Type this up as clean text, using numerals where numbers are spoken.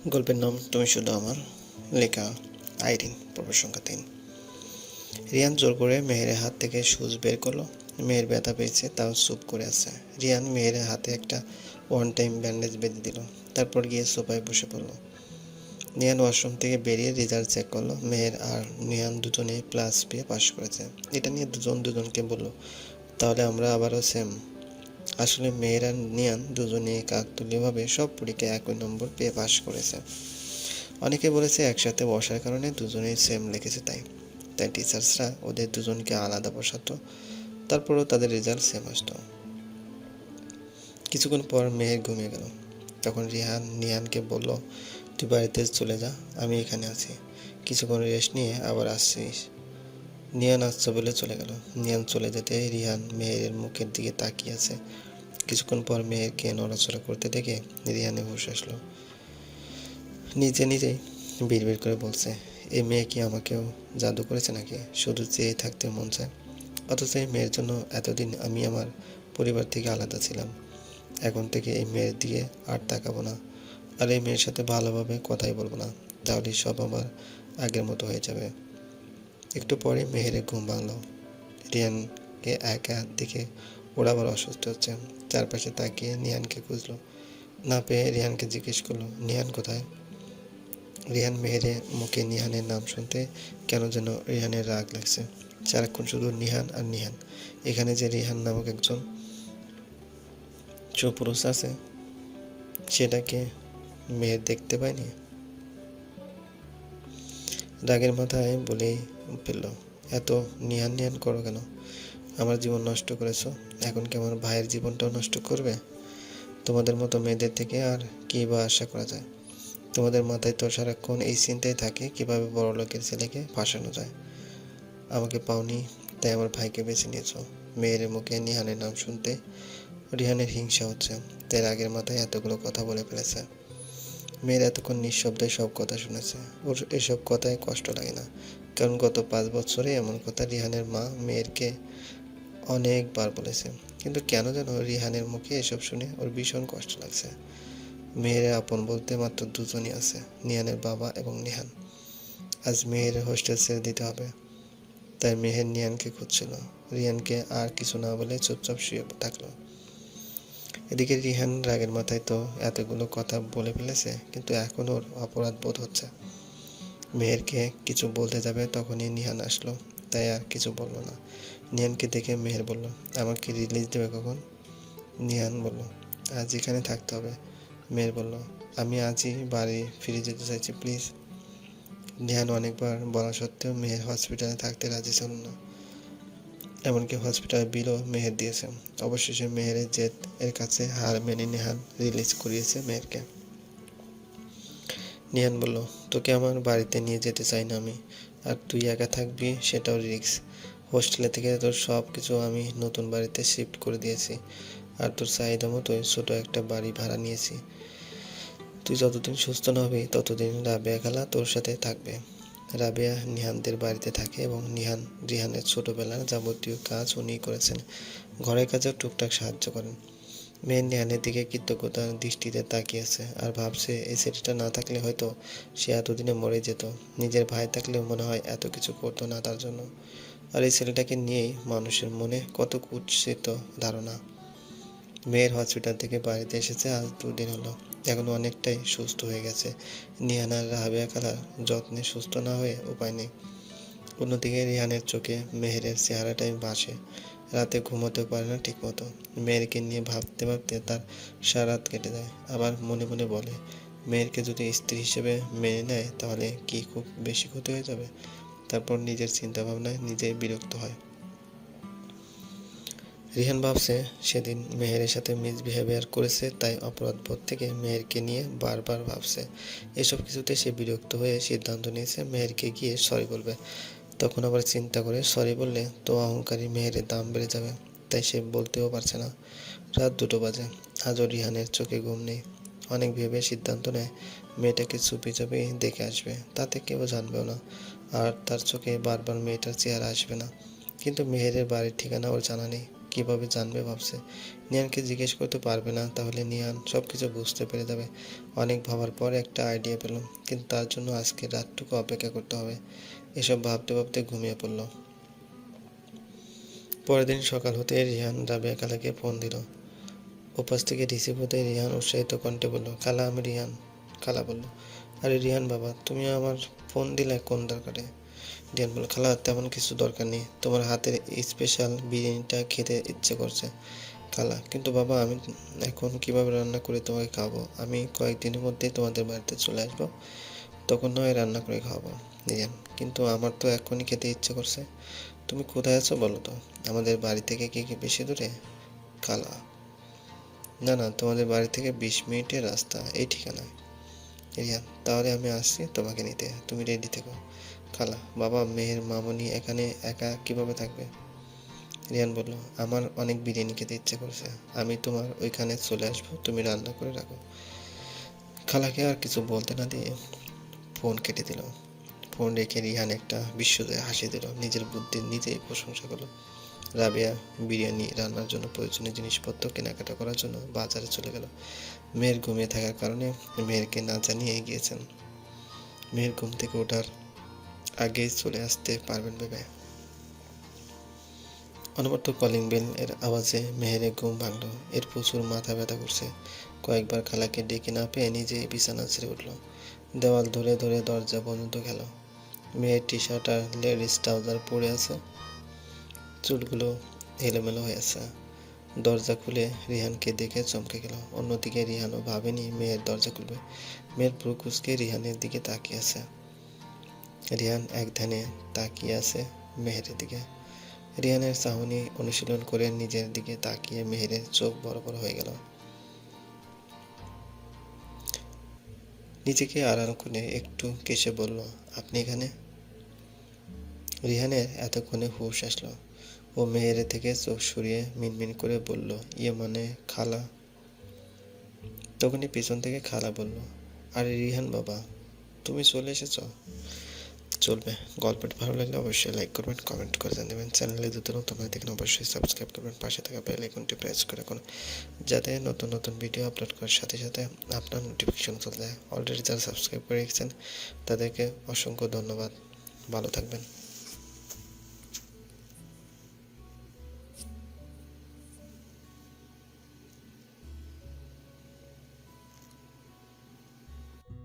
গল্পের নাম তুমি শুধু আমার, লেখা আইরিন, পর্ব সংখ্যা 3। রিয়ান জোর করে মেহেরের হাত থেকে সুচ বের করলো। মেহের ব্যথা পেয়েছে, তাও চুপ করে আছে। রিয়ান মেহেরের হাতে একটা ওয়ান টাইম ব্যান্ডেজ বেঁধে দিল, তারপর গিয়ে সোফায় বসে পড়লো। নিহান ওয়াশরুম থেকে বেরিয়ে রেজাল্ট চেক করলো। মেহের আর নিহান দুজনেই প্লাস পেয়ে পাশ করেছে। এটা নিয়ে দুজনকে বলল, তাহলে আমরা আবারও সেম। আসলে মেহের আর নিহান দুজনেই কাকতালীয়ভাবে সব পরীক্ষায় একই নম্বর পেয়ে পাশ করেছে। অনেকে বলেছে একসাথে বসার কারণে দুজনেই সেম লিখেছে, তাই তাই টিচার্সরা ওদের দুজনকে আলাদা বসাতো, তারপরও তাদের রেজাল্ট সেম আসতো। কিছুক্ষণ পর মেহের ঘুমিয়ে গেল। তখন রিহান নিহানকে বলল, তুই বাড়িতে চলে যা, আমি এখানে আছি, কিছুক্ষণ রেস্ট নিয়ে আবার আসছিস। নিহান আসছে বলে চলে গেল। নিহান চলে যেতে রিহান মেহেরের মুখের দিকে তাকিয়ে আছে। কিছুক্ষণ পর মেহেরকে নড়াচড়া করতে দেখে রিহানে হুঁশ আসলো। নিজেই বিড়বিড় করে বলছে, এই মেয়ে কি আমাকেও জাদু করেছে নাকি? শুধু চেয়ে থাকতে মন চায়। অথচ এই মেয়ের জন্য এতদিন আমি আমার পরিবার থেকে আলাদা ছিলাম। এখন থেকে এই মেয়ের দিকে আর তাকাবো না, আর এই মেয়ের সাথে ভালোভাবে কথাই বলবো না। তাহলেই সব আমার আগের মতো হয়ে যাবে। একটু পরে মেহেরের ঘুম ভাঙলো। রিয়ানকে একা দেখে ওর আবার অসুস্থ হচ্ছে। চারপাশে তাকিয়ে নিহানকে খুঁজলো, না পেয়ে রিহানকে জিজ্ঞেস করলো, নিহান কোথায়? রিহান মেহেরের মুখে নিহানের নাম শুনতে কেন যেন রিহানের রাগ লাগছে। সারাক্ষণ শুধু নিহান আর নিহান। এখানে যে রিহান নামক একজন সুপুরুষ আছে, সেটাকে মেহের দেখতে পায়নি। রাগের মাথায় বলেই ফেলল, এত নিহান নিহান করো কেন? আমার জীবন নষ্ট করেছো, এখন কি আমার ভাইয়ের জীবনটাও নষ্ট করবে? তোমাদের মতো মেয়েদের থেকে আর কী বা আশা করা যায়? তোমাদের মাথায় তো সারাক্ষণ এই চিন্তাই থাকে কীভাবে বড়লোকের ছেলেকে ফাঁসানো যায়। আমাকে পাওনি, তাই আমার ভাইকে বেছে নিয়েছো। মেয়ের মুখে নিহানের নাম শুনতে রিহানের হিংসা হচ্ছে, তাই রাগের মাথায় এতগুলো কথা বলে ফেলেছে। মেয়ের এতক্ষণ নিঃশব্দে সব কথা শুনেছে। ওর এসব কথায় কষ্ট লাগে না, কারণ গত 5 বছরে এমন কথা রিহানের মা মেয়েরকে অনেকবার বলেছে। কিন্তু কেন যেন রিহানের মুখে এসব শুনে ওর ভীষণ কষ্ট লাগছে। মেয়ের আপন বলতে মাত্র দুজনই আছে, নিহানের বাবা এবং নিহান। আজ মেয়ের হোস্টেল ছেড়ে দিতে হবে, তাই মেহের নিহানকে খুঁজছিল। রিহানকে আর কিছু না বলে চুপচাপ শুয়ে থাকলো। এদিকে রিহান রাগের মাথায় তো এতগুলো কথা বলে ফেলেছে, কিন্তু এখন ওর অপরাধ বোধ হচ্ছে। মেহেরকে কিছু বলতে যাবে, তখনই নিহান আসলো, তাই আর কিছু বলল না। নিহানকে দেখে মেহের বলল, আমাকে রিলিজ দেবে কখন? নিহান বলল, আজ এখানে থাকতে হবে। মেহের বলল, আমি আজই বাড়ি ফিরে যেতে চাইছি, প্লিজ। নিহান অনেকবার বলা সত্ত্বেও মেহের হসপিটালে থাকতে রাজি ছিল না। এমনকি হসপিটাল বিলও মেহের দিয়েছে। অবশেষে মেহেরের জেদ এর কাছে হার মেনে নিহান রিলিজ করিয়েছে মেহেরকে। নিহান বলল, তোকে আমার বাড়িতে নিয়ে যেতে চাই না আমি, আর তুই একা থাকবি সেটাও রিস্ক। হোস্টেলে থেকে তোর সব কিছু আমি নতুন বাড়িতে শিফট করে দিয়েছি, আর তোর চাহিদা মতোই ছোটো একটা বাড়ি ভাড়া নিয়েছি। তুই যতদিন সুস্থ না হবি ততদিন রাবেয়া খালা তোর সাথে থাকবে। রাবেয়া নিহানদের বাড়িতে থাকে এবং নিহান রিহানের ছোটোবেলার যাবতীয় কাজ উনিই করেছেন। ঘরের কাজেও টুকটাক সাহায্য করেন। মেয়ের নিহানের দিকে কৃতজ্ঞতার দৃষ্টিতে তাকিয়েছে আর ভাবছে, এই ছেলেটা না থাকলে হয়তো সে এতদিনে মরে যেত। নিজের ভাই থাকলেও মনে হয় এত কিছু করতো না তার জন্য। আর এই ছেলেটাকে নিয়েই মানুষের মনে কত কুৎসিত ধারণা। মেয়ের হসপিটাল থেকে বাড়িতে এসেছে আজ 2 দিন হলো। এখন অনেকটাই সুস্থ হয়ে গেছে। নিহান আর রাবেয়া খালার যত্নে সুস্থ না হয়ে উপায় নেই। অন্যদিকে রিহানের চোখে মেহেরের চেহারাটাই ভাসে। রাতে ঘুমোতেও পারে না ঠিক মতো। মেয়েরকে নিয়ে ভাবতে ভাবতে তার সারা রাত কেটে যায়। আবার মনে মনে বলে, মেয়েরকে যদি স্ত্রী হিসেবে মেনে নেয় তাহলে কি খুব বেশি ক্ষতি হয়ে যাবে? তারপর নিজের চিন্তাভাবনায় নিজেই বিরক্ত হয়। রিহান ভাবছে, সেদিন মেহেরের সাথে মিসবিহেভিয়ার করেছে, তাই অপরাধবোধ থেকে মেহেরকে নিয়ে বারবার ভাবছে। এসব কিছুতে সে বিরক্ত হয়ে সিদ্ধান্ত নিয়েছে মেহেরকে গিয়ে সরি বলবে। তখন আবার চিন্তা করে, সরি বললে তো অহংকারী মেহেরের দাম বেড়ে যাবে, তাই সে বলতেও পারছে না। রাত 2টো বাজে। আজও রিহানের চোখে ঘুম নেই। অনেক ভেবে সিদ্ধান্ত নেয় মেয়েটাকে চুপি চুপি দেখে আসবে, তাতে কেউ জানবেও না, আর তার চোখে বারবার মেয়েটার চেহারা আসবে না। কিন্তু মেহেরের বাড়ির ঠিকানা ওর জানা নেই। কিভাবে জানবে ভাবছে। নিহানকে জিজ্ঞেস করতে পারবে না, তাহলে নিহান সব কিছু বুঝতে পেরে যাবে। অনেক ভাবার পর একটা আইডিয়া পেল, কিন্তু তার জন্য আজকে রাতটুকু অপেক্ষা করতে হবে। এসব ভাবতে ভাবতে ঘুমিয়ে পড়ল। পরের দিন সকাল হতে রিহান রাবেয়া খালাকে ফোন দিল। ওপাশ থেকে রিসিভ হতে রিহান উৎসাহিত কণ্ঠে বলল, খালা আমি রিহান। খালা বলল, আরে রিহান বাবা, তুমি আমার ফোন দিলে কোন দরকারে? রিহান বলল, খালা তেমন কিছু দরকার নেই, তোমার হাতের স্পেশাল বিরিয়ানিটা খেতে ইচ্ছে করছে। খালা, কিন্তু বাবা আমি এখন কিভাবে রান্না করে তোমাকে খাওয়াবো? আমি কয়েকদিনের মধ্যেই তোমাদের বাড়িতে চলে আসবো, তখন নয় রান্না করে খাওয়াবো। রিহান, কিন্তু আমার তো এখনই খেতে ইচ্ছে করছে। তুমি কোথায় আছো বলো তো? আমাদের বাড়ি থেকে কি বেশি দূরে? খালা, না না, তোমাদের বাড়ি থেকে 20 মিনিটের রাস্তা এই ঠিকানায়। রিয়ান, তাহলে আমি আসছি তোমাকে নিতে, তুমি রেডি থেকো। খালা, বাবা মেহের মামনি এখানে একা কিভাবে থাকবে? রিয়ান বলল, আমার অনেক বিরিয়ানি খেতে ইচ্ছে করছে, আমি তোমার ওইখানে চলে আসবো, তুমি রান্না করে রাখো। খালাকে আর কিছু বলতে না দিয়ে ফোন কেটে দিল। ফোন রেখে রিহান একটা বিশ্বজয় হাসি দিল, নিজের বুদ্ধির নিজেই প্রশংসা করলো। রাবেয়া বিরিয়ানি রান্নার জন্য প্রয়োজনীয় জিনিসপত্র কেনাকাটা করার জন্য বাজারে চলে গেল। মেয়ের ঘুমিয়ে থাকার কারণে মেয়েরকে না জানিয়ে গিয়েছেন। মেয়ের ঘুম থেকে ওঠার আগেই চলে আসতে পারবেন ভেবে। অনবরত কলিং বেল এর আওয়াজে মেহেরের ঘুম ভাঙল। এর প্রচুর মাথা ব্যথা করছে। কয়েকবার খালাকে ডেকে না পেয়ে নিজেই বিছানা ছেড়ে উঠল। দেওয়াল ধরে ধরে দরজা পর্যন্ত গেল। মেয়ের টি শার্ট আর লেডিস ট্রাউজার পরে আছে, চুলগুলো এলোমেলো হয়ে আছে। দরজা খুলে রিহানকে দেখে চমকে গেল। অন্যদিকে রিহানও ভাবেনি মেয়ের দরজা খুলবে। মেয়ের ভ্রু কুঁচকে রিহানের দিকে তাকিয়ে আছে। রিহান এক ধ্যানে তাকিয়ে আছে মেহেরের দিকে। রিহানের চাহনি অনুশীলন করে নিজের দিকে তাকিয়ে মেহেরের চোখ বড় বড় হয়ে গেল। নিজেকে আড়াল করে একটু কেসে বলল, আপনি এখানে? রিহানের এতক্ষণে হুঁশ আসলো। ও মেহেরের থেকে চোখ সরিয়ে মিনমিন করে বলল, ইয়ে মানে খালা। তখনই পেছন থেকে খালা বলল, আরে রিহান বাবা, তুমি চলে এসেছো? চলবে। গল্পটি ভালো লাগলে অবশ্যই লাইক করবেন, কমেন্ট করে জানাবেন। চ্যানেলে যদি নতুন হয়ে থাকেন অবশ্যই সাবস্ক্রাইব করবেন, পাশে থাকা বেল আইকনটি প্রেস করে রাখুন, যাতে নতুন নতুন ভিডিও আপলোড করার সাথে সাথে আপনার নোটিফিকেশন চলে যায়। অলরেডি যারা সাবস্ক্রাইব করে রেখেছেন তাদেরকে অসংখ্য ধন্যবাদ। ভালো থাকবেন।